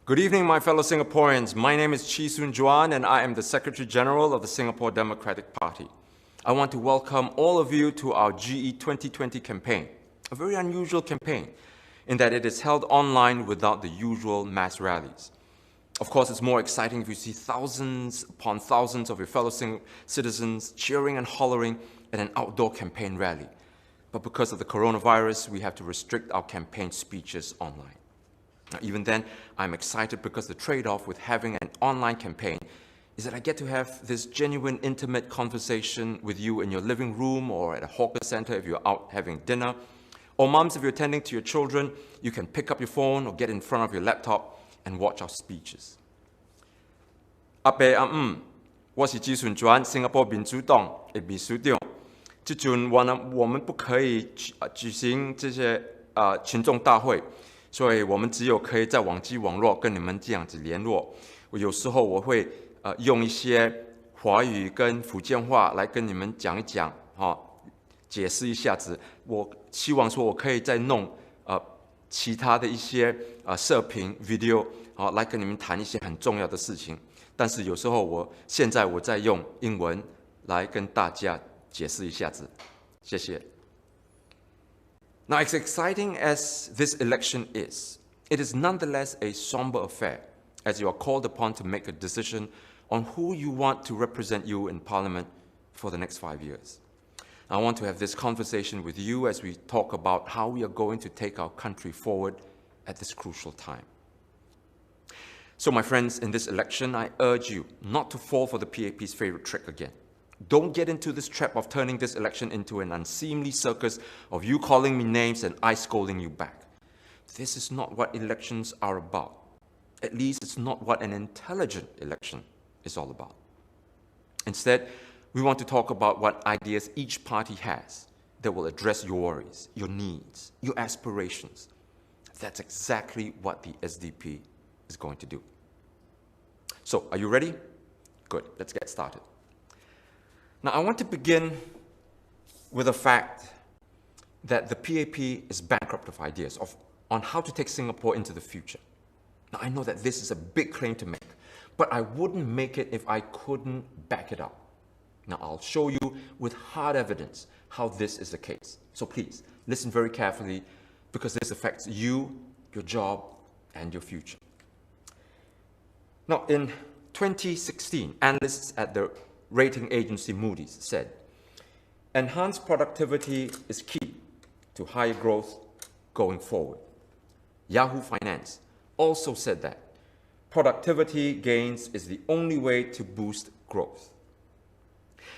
Good evening, my fellow Singaporeans. My name is Chee Soon Juan, and I am the Secretary General of the Singapore Democratic Party. I want to welcome all of you to our GE2020 campaign, a very unusual campaign in that it is held online without the usual mass rallies. Of course, it's more exciting if you see thousands upon thousands of your fellow citizens cheering and hollering at an outdoor campaign rally. But because of the coronavirus, we have to restrict our campaign speeches online. Now, even then, I'm excited because the trade-off with having an online campaign is that I get to have this genuine, intimate conversation with you in your living room or at a hawker center if you're out having dinner. Or moms, if you're attending to your children, you can pick up your phone or get in front of your laptop and watch our speeches. 阿伯阿姆，我是基顺转新加坡民主党的秘书长。这阵我们不可以举行这些群众大会。 所以我们只有可以在网络跟你们这样子联络。有时候我会用一些华语跟福建话来跟你们讲一讲，解释一下子。我希望说我可以再弄其他的一些视频 video 来跟你们谈一些很重要的事情。但是有时候现在我在用英文来跟大家解释一下子。谢谢。 Now, as exciting as this election is, it is nonetheless a somber affair, as you are called upon to make a decision on who you want to represent you in Parliament for the next 5 years. I want to have this conversation with you as we talk about how we are going to take our country forward at this crucial time. So, my friends, in this election, I urge you not to fall for the PAP's favorite trick again. Don't get into this trap of turning this election into an unseemly circus of you calling me names and I scolding you back. This is not what elections are about. At least it's not what an intelligent election is all about. Instead, we want to talk about what ideas each party has that will address your worries, your needs, your aspirations. That's exactly what the SDP is going to do. So, are you ready? Good, let's get started. Now, I want to begin with the fact that the PAP is bankrupt of ideas on how to take Singapore into the future. Now, I know that this is a big claim to make, but I wouldn't make it if I couldn't back it up. Now, I'll show you with hard evidence how this is the case. So please, listen very carefully because this affects you, your job, and your future. Now, in 2016, analysts at the rating agency Moody's said, enhanced productivity is key to higher growth going forward. Yahoo Finance also said that productivity gains is the only way to boost growth.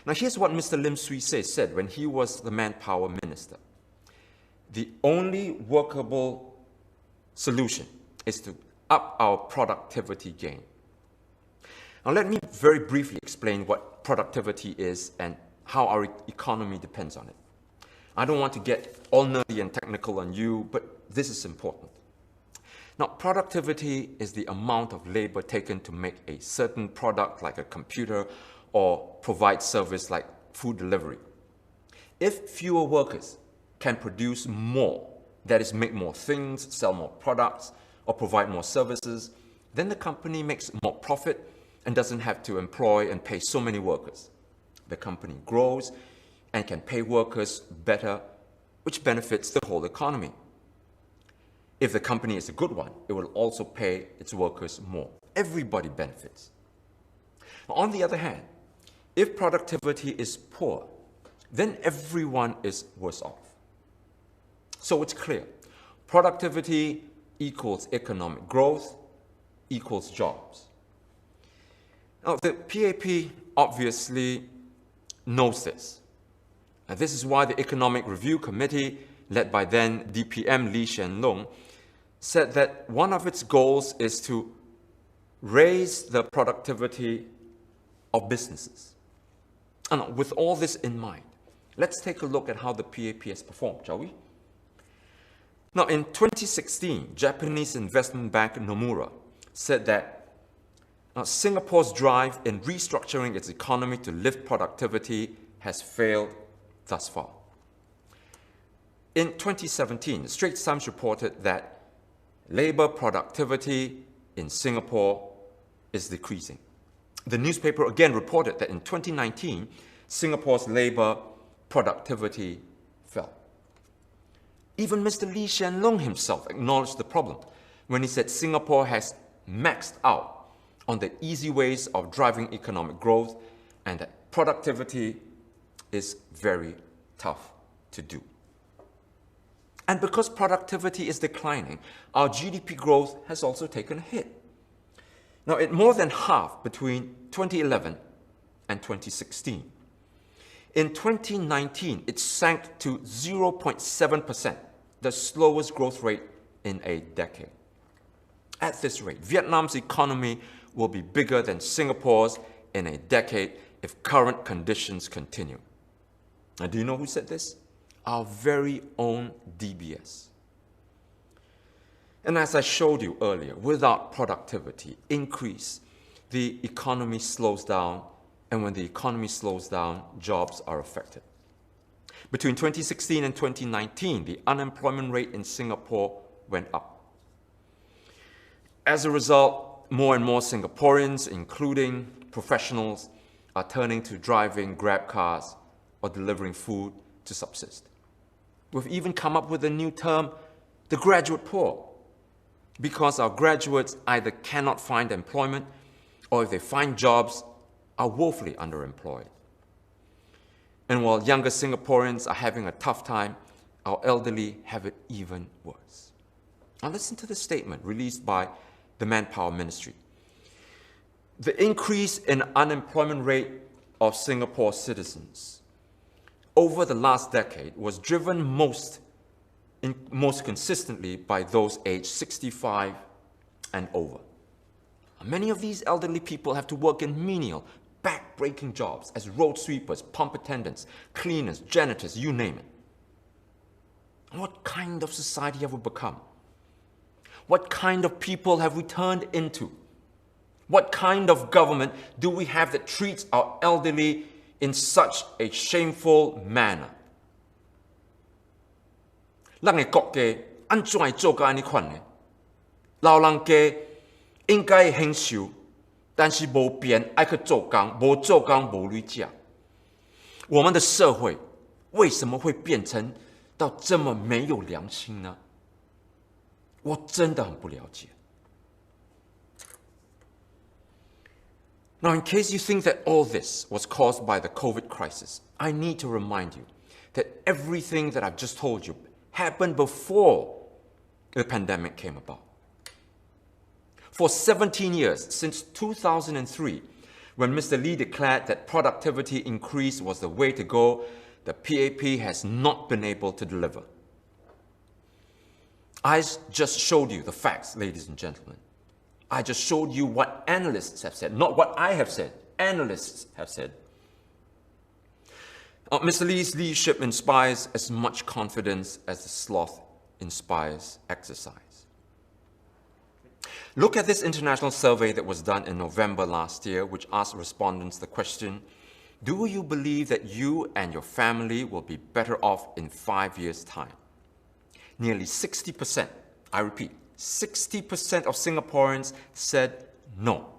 Now here's what Mr. Lim Swee said when he was the manpower minister. The only workable solution is to up our productivity gain. Now let me very briefly explain what productivity is and how our economy depends on it. I don't want to get all nerdy and technical on you, but this is important. Now, productivity is the amount of labor taken to make a certain product like a computer or provide service like food delivery. If fewer workers can produce more, that is, make more things, sell more products, or provide more services, then the company makes more profit and doesn't have to employ and pay so many workers. The company grows and can pay workers better, which benefits the whole economy. If the company is a good one, it will also pay its workers more. Everybody benefits. On the other hand, if productivity is poor, then everyone is worse off. So it's clear, productivity equals economic growth equals jobs. Now, the PAP obviously knows this. And this is why the Economic Review Committee, led by then DPM Lee Hsien Loong, said that one of its goals is to raise the productivity of businesses. And with all this in mind, let's take a look at how the PAP has performed, shall we? Now, in 2016, Japanese investment bank Nomura said that Singapore's drive in restructuring its economy to lift productivity has failed thus far. In 2017, the Straits Times reported that labor productivity in Singapore is decreasing. The newspaper again reported that in 2019, Singapore's labor productivity fell. Even Mr. Lee Hsien Loong himself acknowledged the problem when he said Singapore has maxed out on the easy ways of driving economic growth and that productivity is very tough to do. And because productivity is declining, our GDP growth has also taken a hit. Now, it more than halved between 2011 and 2016. In 2019, it sank to 0.7%, the slowest growth rate in a decade. At this rate, Vietnam's economy will be bigger than Singapore's in a decade if current conditions continue. Now, do you know who said this? Our very own DBS. And as I showed you earlier, without productivity increase, the economy slows down, and when the economy slows down, jobs are affected. Between 2016 and 2019, the unemployment rate in Singapore went up. As a result, more and more Singaporeans, including professionals, are turning to driving Grab cars or delivering food to subsist. We've even come up with a new term, the graduate poor, because our graduates either cannot find employment or if they find jobs, are woefully underemployed. And while younger Singaporeans are having a tough time, our elderly have it even worse. Now listen to the statement released by the Manpower Ministry. The increase in unemployment rate of Singapore citizens over the last decade was driven most consistently by those aged 65 and over. Many of these elderly people have to work in menial, back-breaking jobs as road sweepers, pump attendants, cleaners, janitors, you name it. What kind of society have we become? What kind of people have we turned into? What kind of government do we have that treats our elderly in such a shameful manner? 咱嘅國家安怎會做到這樣款呢？老人家應該享受，但是無變愛去做工，無做工無錢吃。我們的社會為什麼會變成到這麼沒有良心呢？我真的很不了解。Now, in case you think that all this was caused by the COVID crisis, I need to remind you that everything that I've just told you happened before the pandemic came about. For 17 years, since 2003, when Mr. Lee declared that productivity increase was the way to go, the PAP has not been able to deliver. I just showed you the facts, ladies and gentlemen. I just showed you what analysts have said, not what I have said. Analysts have said. Mr. Lee's leadership inspires as much confidence as the sloth inspires exercise. Look at this international survey that was done in November last year, which asked respondents the question, do you believe that you and your family will be better off in 5 years' time? Nearly 60%, I repeat, 60% of Singaporeans said no.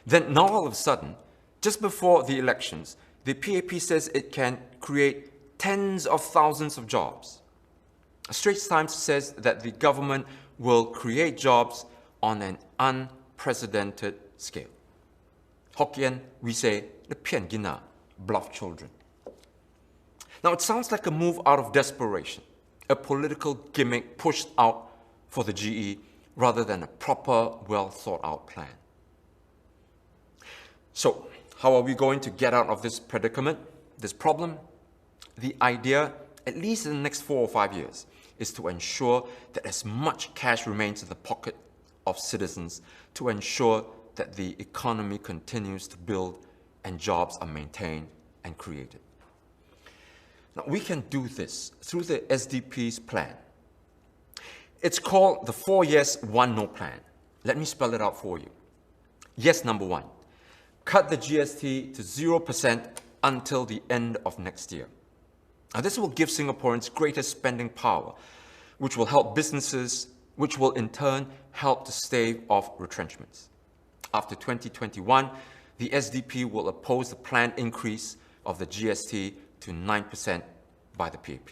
Then now all of a sudden, just before the elections, the PAP says it can create tens of thousands of jobs. Straits Times says that the government will create jobs on an unprecedented scale. Hokkien, we say, the pian gina, bluff children. Now it sounds like a move out of desperation, a political gimmick pushed out for the GE rather than a proper, well thought out plan. So, how are we going to get out of this predicament, this problem? The idea, at least in the next 4 or 5 years, is to ensure that as much cash remains in the pocket of citizens to ensure that the economy continues to build and jobs are maintained and created. Now, we can do this through the SDP's plan. It's called the 4 yes, 1 no plan. Let me spell it out for you. Yes, number 1. Cut the GST to 0% until the end of next year. Now, this will give Singaporeans greater spending power, which will help businesses which will in turn help to stave off retrenchments. After 2021, the SDP will oppose the planned increase of the GST to 9% by the PAP.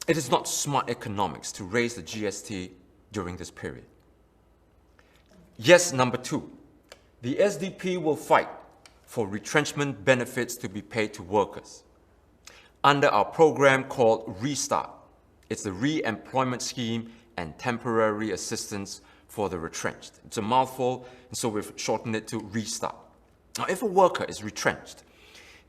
It is not smart economics to raise the GST during this period. Yes, number 2, the SDP will fight for retrenchment benefits to be paid to workers under our program called Restart. It's the Re-Employment Scheme and Temporary Assistance for the Retrenched. It's a mouthful, and so we've shortened it to Restart. Now, if a worker is retrenched,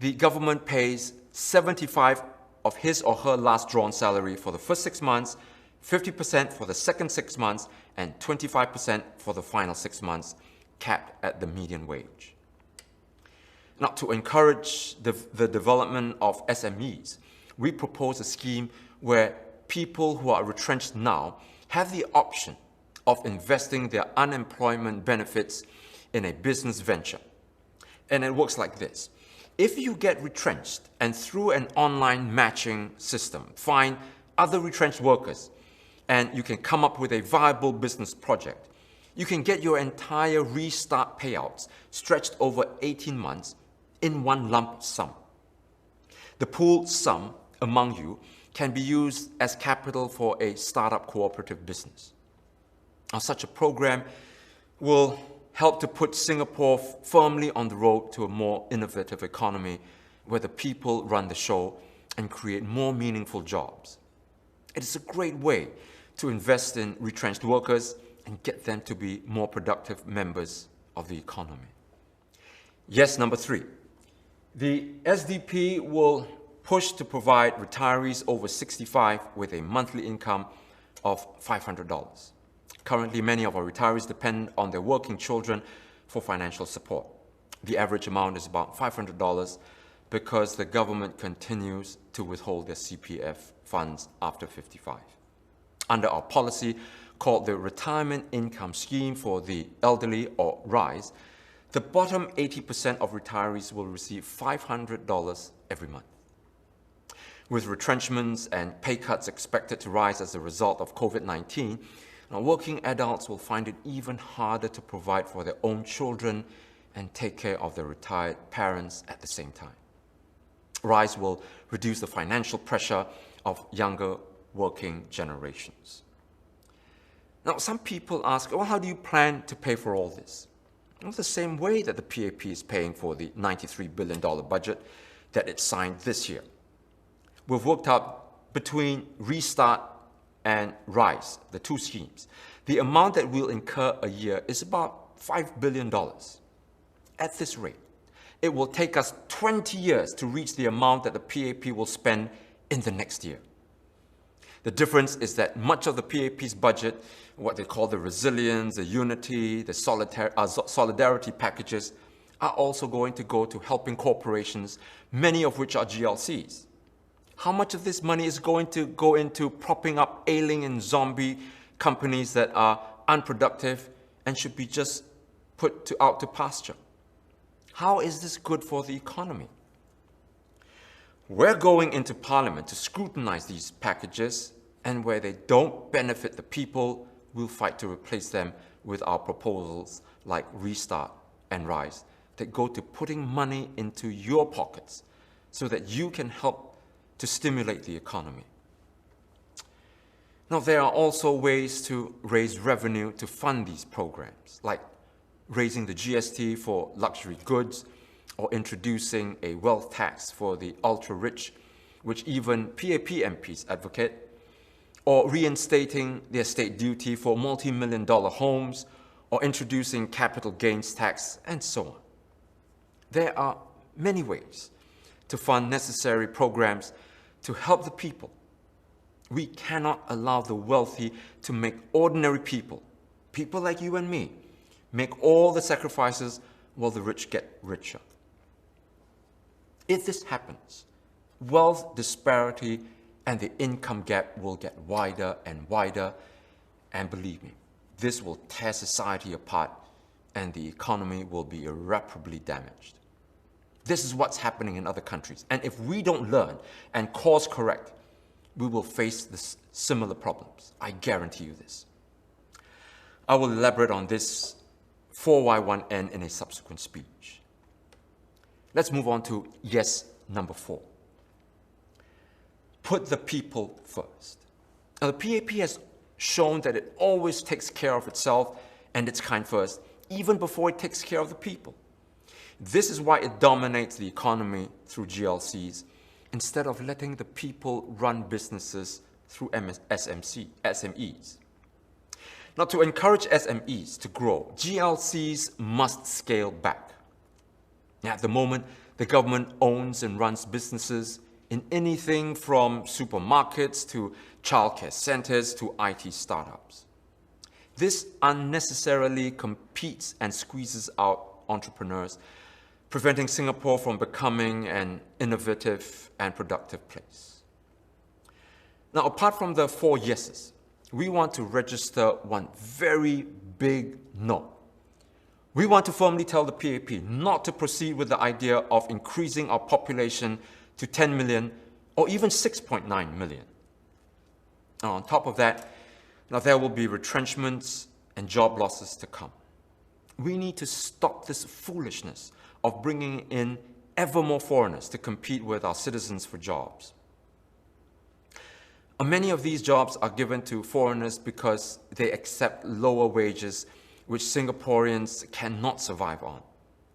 the government pays 75% of his or her last drawn salary for the first 6 months, 50% for the second 6 months, and 25% for the final 6 months, capped at the median wage. Now, to encourage the development of SMEs, we propose a scheme where people who are retrenched now have the option of investing their unemployment benefits in a business venture. And it works like this. If you get retrenched and through an online matching system find other retrenched workers and you can come up with a viable business project, you can get your entire restart payouts stretched over 18 months in one lump sum. The pooled sum among you can be used as capital for a startup cooperative business. Now, such a program will help to put Singapore firmly on the road to a more innovative economy where the people run the show and create more meaningful jobs. It is a great way to invest in retrenched workers and get them to be more productive members of the economy. Yes, number 3. The SDP will push to provide retirees over 65 with a monthly income of $500. Currently, many of our retirees depend on their working children for financial support. The average amount is about $500 because the government continues to withhold their CPF funds after 55. Under our policy called the Retirement Income Scheme for the Elderly, or RISE, the bottom 80% of retirees will receive $500 every month. With retrenchments and pay cuts expected to rise as a result of COVID-19, now working adults will find it even harder to provide for their own children and take care of their retired parents at the same time. RISE will reduce the financial pressure of younger working generations. Now, some people ask, well, how do you plan to pay for all this? Well, the same way that the PAP is paying for the $93 billion budget that it signed this year. We've worked out between Restart and RISE, the two schemes, the amount that we'll incur a year is about $5 billion. At this rate, it will take us 20 years to reach the amount that the PAP will spend in the next year. The difference is that much of the PAP's budget, what they call the resilience, the unity, the solidarity packages, are also going to go to helping corporations, many of which are GLCs. How much of this money is going to go into propping up ailing and zombie companies that are unproductive and should be just put out to pasture? How is this good for the economy? We're going into Parliament to scrutinize these packages, and where they don't benefit the people, we'll fight to replace them with our proposals like Restart and RISE that go to putting money into your pockets so that you can help to stimulate the economy. Now, there are also ways to raise revenue to fund these programs, like raising the GST for luxury goods, or introducing a wealth tax for the ultra-rich, which even PAP MPs advocate, or reinstating the estate duty for multi-million-dollar homes, or introducing capital gains tax, and so on. There are many ways to fund necessary programs to help the people. We cannot allow the wealthy to make ordinary people, people like you and me, make all the sacrifices while the rich get richer. If this happens, wealth disparity and the income gap will get wider and wider, and believe me, this will tear society apart and the economy will be irreparably damaged. This is what's happening in other countries, and if we don't learn and course correct, we will face the similar problems. I guarantee you this. I will elaborate on this 4Y1N in a subsequent speech. Let's move on to yes number 4. Put the people first. Now, the PAP has shown that it always takes care of itself and its kind first, even before it takes care of the people. This is why it dominates the economy through GLCs, instead of letting the people run businesses through SMEs. Now, to encourage SMEs to grow, GLCs must scale back. At the moment, the government owns and runs businesses in anything from supermarkets to childcare centers to IT startups. This unnecessarily competes and squeezes out entrepreneurs, preventing Singapore from becoming an innovative and productive place. Now, apart from the 4 yeses, we want to register one very big no. We want to firmly tell the PAP not to proceed with the idea of increasing our population to 10 million or even 6.9 million. Now, on top of that, now there will be retrenchments and job losses to come. We need to stop this foolishness of bringing in ever more foreigners to compete with our citizens for jobs. Many of these jobs are given to foreigners because they accept lower wages which Singaporeans cannot survive on.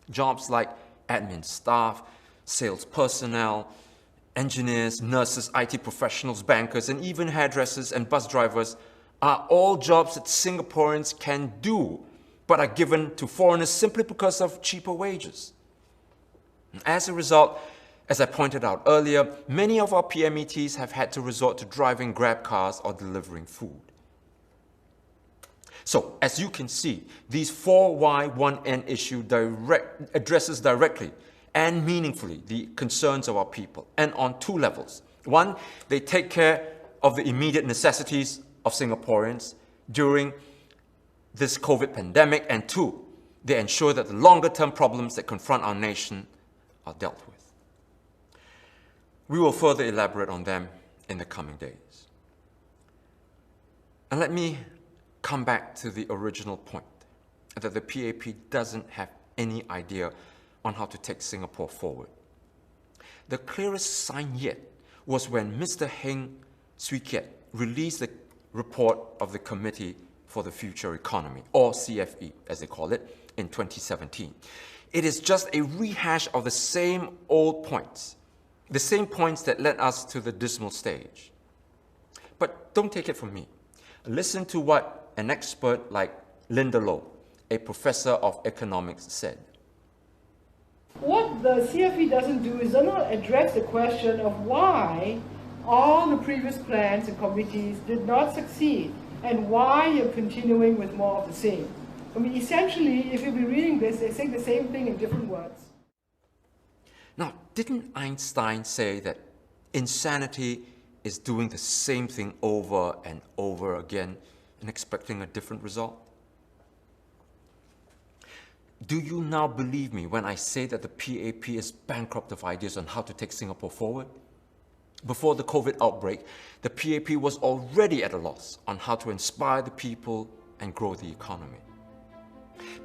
Jobs like admin staff, sales personnel, engineers, nurses, IT professionals, bankers, and even hairdressers and bus drivers are all jobs that Singaporeans can do, but are given to foreigners simply because of cheaper wages. As a result, as I pointed out earlier, many of our PMETs have had to resort to driving Grab cars or delivering food. So, as you can see, these 4Y1N issue addresses directly and meaningfully the concerns of our people, and on 2 levels. 1, they take care of the immediate necessities of Singaporeans during this COVID pandemic, and 2, they ensure that the longer-term problems that confront our nation are dealt with. We will further elaborate on them in the coming days. And let me come back to the original point, that the PAP doesn't have any idea on how to take Singapore forward. The clearest sign yet was when Mr. Heng Swee Keat released the report of the Committee for the Future Economy, or CFE as they call it, in 2017. It is just a rehash of the same old points, the same points that led us to the dismal stage. But don't take it from me. Listen to what an expert like Linda Low, a professor of economics, said. What the CFE doesn't do is does not address the question of why all the previous plans and committees did not succeed and why you're continuing with more of the same. I mean, essentially, if you'll be reading this, they say the same thing in different words. Now, didn't Einstein say that insanity is doing the same thing over and over again and expecting a different result? Do you now believe me when I say that the PAP is bankrupt of ideas on how to take Singapore forward? Before the COVID outbreak, the PAP was already at a loss on how to inspire the people and grow the economy.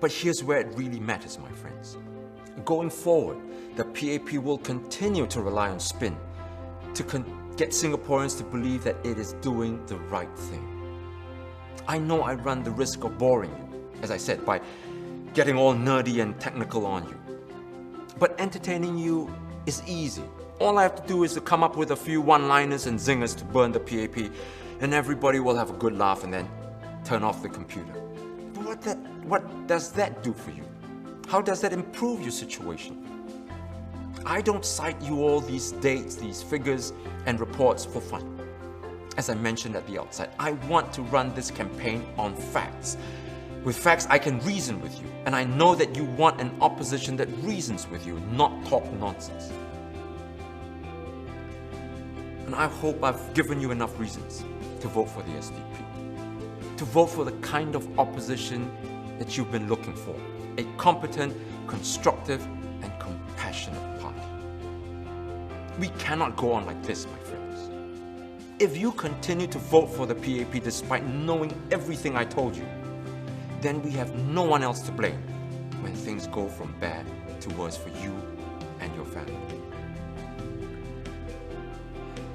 But here's where it really matters, my friends. Going forward, the PAP will continue to rely on spin to get Singaporeans to believe that it is doing the right thing. I know I run the risk of boring you, as I said, by getting all nerdy and technical on you. But entertaining you is easy. All I have to do is to come up with a few one-liners and zingers to burn the PAP, and everybody will have a good laugh and then turn off the computer. But what does that do for you? How does that improve your situation? I don't cite you all these dates, these figures and reports for fun. As I mentioned at the outset, I want to run this campaign on facts. With facts, I can reason with you, and I know that you want an opposition that reasons with you, not talk nonsense. And I hope I've given you enough reasons to vote for the SDP, to vote for the kind of opposition that you've been looking for, a competent, constructive, and compassionate party. We cannot go on like this, my friends. If you continue to vote for the PAP despite knowing everything I told you, then we have no one else to blame when things go from bad to worse for you and your family.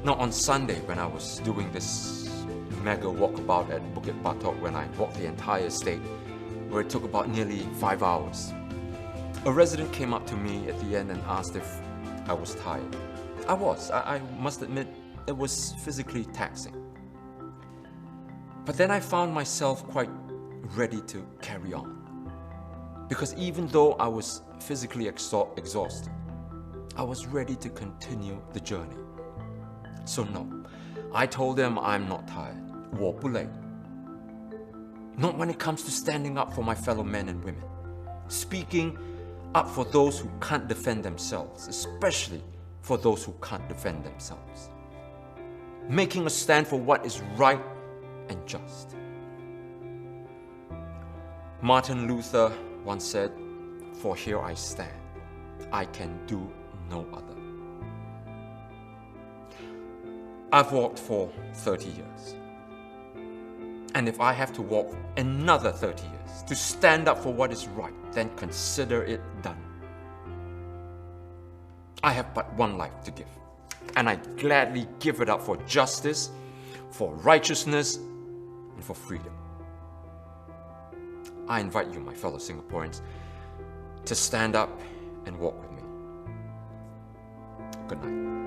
Now on Sunday, when I was doing this mega walkabout at Bukit Batok, when I walked the entire estate, where it took about nearly 5 hours, a resident came up to me at the end and asked if I was tired. I was. I must admit, it was physically taxing. But then I found myself quite ready to carry on. Because even though I was physically exhausted, I was ready to continue the journey. So no, I told them I'm not tired. 我不累. Not when it comes to standing up for my fellow men and women. Speaking up for those who can't defend themselves, especially for those who can't defend themselves. Making a stand for what is right and just. Martin Luther once said, "For here I stand, I can do no other." I've walked for 30 years. And if I have to walk another 30 years to stand up for what is right, then consider it done. I have but one life to give, and I gladly give it up for justice, for righteousness, and for freedom. I invite you, my fellow Singaporeans, to stand up and walk with me. Good night.